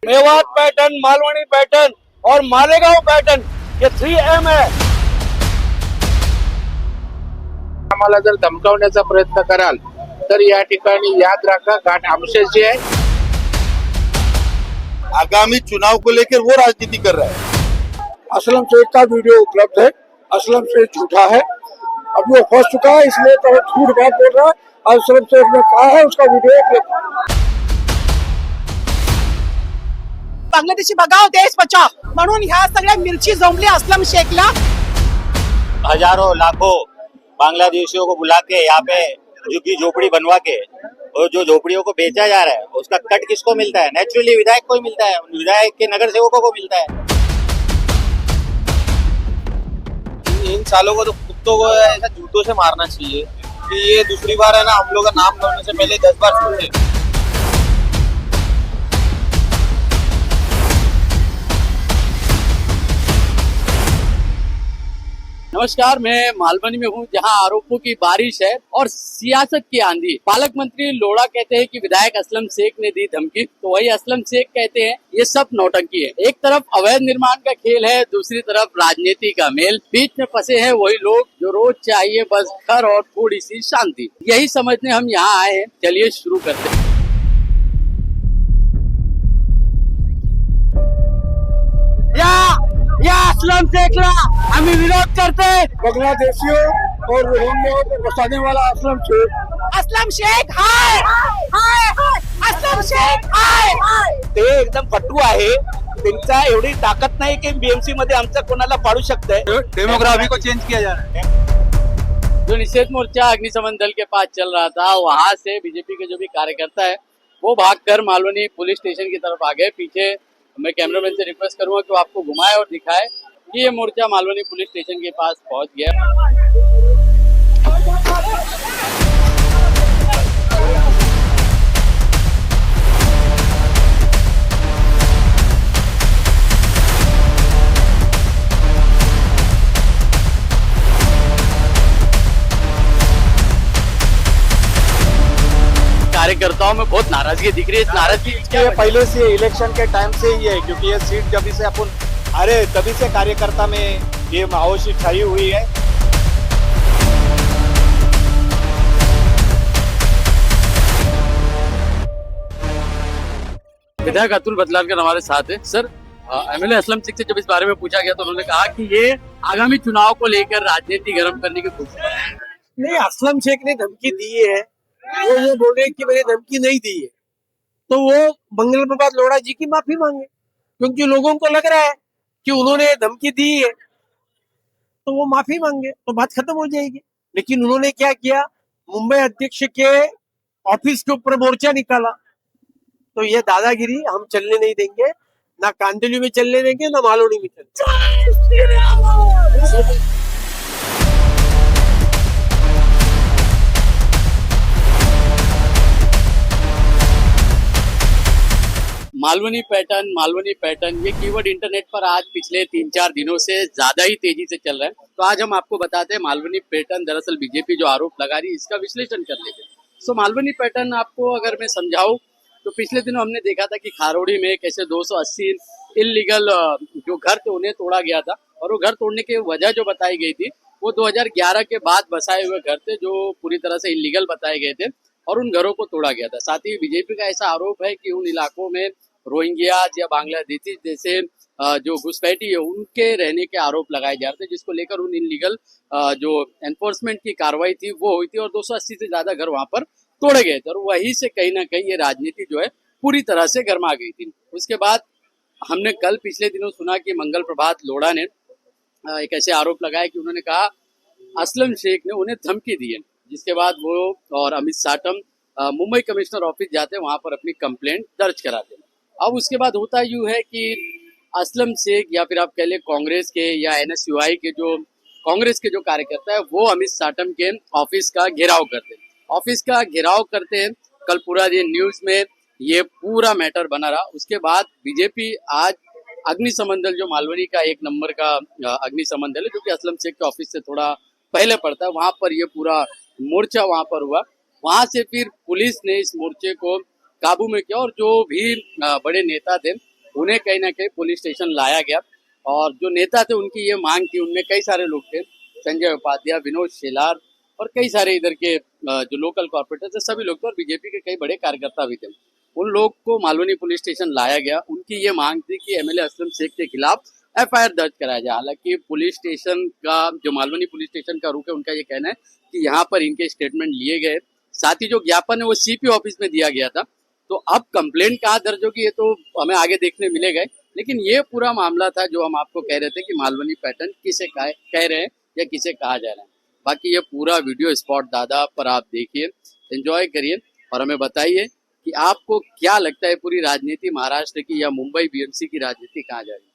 Mewat pattern, Malvani pattern और Malegaon pattern, ये 3M है. आम्हाला जर धमकावण्याचा प्रयत्न कराल तर या ठिकाणी याद रखा गाठ आमच्याशी आहे. आगामी चुनाव को लेकर वो राजनीति कर रहा है. असलम शेख का वीडियो उपलब्ध है. असलम शेख झूठा है, अब वो फंस चुका है, इसलिए तो झूठ बात बोल रहा है. असलम शेख ने कहा है, उसका वीडियो उपलब्ध है. बांगलादेशी बचाओ देश बचाओ म्हणून ह्या सगळ्या मिरची जमली असलम शेखला. हजारों लाखों बांग्लादेशियों को बुला के यहाँ पे झुग्गी झोपड़ी बनवा के और जो झोपड़ियों को बेचा जा रहा है उसका कट किसको मिलता है? नेचुरली विधायक को ही मिलता है, विधायक के नगर सेवकों को मिलता है. इन सालों को तो कुत्तों को ऐसा जूतों से मारना चाहिए कि ये दूसरी बार है ना हम लोग का नाम करने से पहले 10 बार सोचे. नमस्कार, मैं मालवनी में हूँ जहाँ आरोपों की बारिश है और सियासत की आंधी. पालक मंत्री लोढ़ा कहते हैं कि विधायक असलम शेख ने दी धमकी, तो वही असलम शेख कहते हैं ये सब नौटंकी है. एक तरफ अवैध निर्माण का खेल है, दूसरी तरफ राजनीति का मेल. बीच में फंसे हैं वही लोग जो रोज चाहिए बस घर और थोड़ी सी शांति. यही समझने हम यहाँ आए हैं. चलिए शुरू करते हैं. या असलम शेखला हमें विरोध करते हैं. बांग्लादेशियों और रोहिंग्याओं को बसाने वाला असलम शेख. असलम शेख हाय हाय हाय असलम शेख हाय हाय. ते एकदम फटू आहे. त्यांचा एवढी ताकद नाही की बीएमसी मध्ये आमचं कोणाला पाडू शकतंय. डेमोग्राफी को चेंज किया जा रहा है. जो निषेध मोर्चा अग्निशमन दल के पास चल रहा था, वहां से बीजेपी के जो भी कार्यकर्ता है वो भागकर मालवनी पुलिस स्टेशन की तरफ आ गए. पीछे मैं कैमरामैन से रिक्वेस्ट करूंगा कि वो आपको घुमाए और दिखाए कि ये मोर्चा मालवनी पुलिस स्टेशन के पास पहुंच गया. कार्यकर्ताओं में बहुत नाराजगी दिख रही है. इस नाराजगी ये पहले से इलेक्शन के टाइम से ही है, क्योंकि ये सीट जब से अपन अरे तभी से कार्यकर्ता में ये माहौशी छाई हुई है. विधायक अतुल बदलालकर हमारे साथ है. सर, एमएलए असलम शेख से जब इस बारे में पूछा गया तो उन्होंने कहा कि ये आगामी चुनाव को लेकर राजनीति गर्म करने की कोशिश कर रहे हैं. नहीं, असलम शेख ने धमकी दी है. वो ये बोल रहे हैं कि मैंने धमकी नहीं दी है, तो वो मंगल प्रभात लोढ़ा जी की माफी मांगे, क्योंकि लोगों को लग रहा है कि उन्होंने धमकी दी है, तो वो माफी मांगे तो बात खत्म हो जाएगी. लेकिन उन्होंने क्या किया, मुंबई अध्यक्ष के ऑफिस के ऊपर मोर्चा निकाला. तो ये दादागिरी हम चलने नहीं देंगे, ना कांदिवली में चलने देंगे, ना मालवनी में चलने देंगे. मालवनी पैटर्न ये कीवर्ड इंटरनेट पर आज पिछले 3-4 दिनों से ज्यादा ही तेजी से चल रहा है. तो आज हम आपको बताते हैं मालवनी पैटर्न दरअसल बीजेपी जो आरोप लगा रही है इसका विश्लेषण कर लेते हैं. सो मालवनी पैटर्न आपको अगर मैं समझाऊं तो पिछले दिनों हमने देखा था कि खारोड़ी में कैसे 280 इलीगल जो घर थे उन्हें तोड़ा गया था, और वो घर तोड़ने की वजह जो बताई गई थी वो 2011 के बाद बसाए हुए घर थे जो पूरी तरह से इलीगल बताए गए थे और उन घरों को तोड़ा गया था. साथ ही बीजेपी का ऐसा आरोप है कि उन इलाकों में रोहिंग्या या बांग्लादेशी जैसे जो घुसपैठी है उनके रहने के आरोप लगाए जा रहे थे, जिसको लेकर उन इलीगल जो एनफोर्समेंट की कार्रवाई थी वो हुई थी और 280 से ज्यादा घर वहां पर तोड़े गए थे. और वहीं से कहीं ना कहीं ये राजनीति जो है पूरी तरह से गर्मा गई थी. उसके बाद हमने कल पिछले दिनों सुना कि मंगल प्रभात लोढ़ा ने एक ऐसे आरोप लगाए कि उन्होंने कहा असलम शेख ने उन्हें धमकी दी है, जिसके बाद वो और अमित साटम मुंबई कमिश्नर ऑफिस जाते हैं, वहां पर अपनी कंप्लेंट दर्ज कराते हैं. अब उसके बाद होता यूं है कि असलम शेख या फिर आप कह ले कांग्रेस के या एनएसयूआई के जो कांग्रेस के जो कार्यकर्ता है वो अमित साटम के ऑफिस का घेराव करते हैं. कल पूरा दिन न्यूज में ये पूरा मैटर बना रहा. उसके बाद बीजेपी आज अग्निशमन दल जो मालवनी का 1 नंबर का अग्निशमन दल है जो कि असलम शेख के ऑफिस से थोड़ा पहले पड़ता है, वहां पर ये पूरा मोर्चा वहां पर हुआ. वहां से फिर पुलिस ने इस मोर्चे को काबू में किया और जो भी बड़े नेता थे उन्हें कहीं ना कहीं पुलिस स्टेशन लाया गया। और जो नेता थे उनकी ये मांग थी, उनमें कई सारे लोग थे, संजय उपाध्याय, विनोद शेलार और कई सारे इधर के जो लोकल कॉर्पोरेटर थे सभी लोग थे, और बीजेपी के कई बड़े कार्यकर्ता भी थे। उन लोग को मालवनी पुलिस स्टेशन लाया गया। उनकी ये मांग थी कि एमएलए असलम शेख के खिलाफ एफआईआर दर्ज कराया जाए। हालांकि पुलिस स्टेशन का जो मालवनी पुलिस स्टेशन का रुख है, उनका ये कहना है कि यहाँ पर इनके स्टेटमेंट लिए गए, साथ ही जो ज्ञापन है वो सीपी ऑफिस में दिया गया था। तो अब कंप्लेंट कहाँ दर्ज होगी ये तो हमें आगे देखने मिलेगा, लेकिन ये पूरा मामला था जो हम आपको कह रहे थे कि मालवनी पैटर्न किसे कह रहे हैं या किसे कहा जा रहा है। बाकी ये पूरा वीडियो स्पॉट दादा पर आप देखिए, एंजॉय करिए और हमें बताइए कि आपको क्या लगता है पूरी राजनीति महाराष्ट्र की या मुंबई बीएमसी की राजनीति कहाँ जा रही है।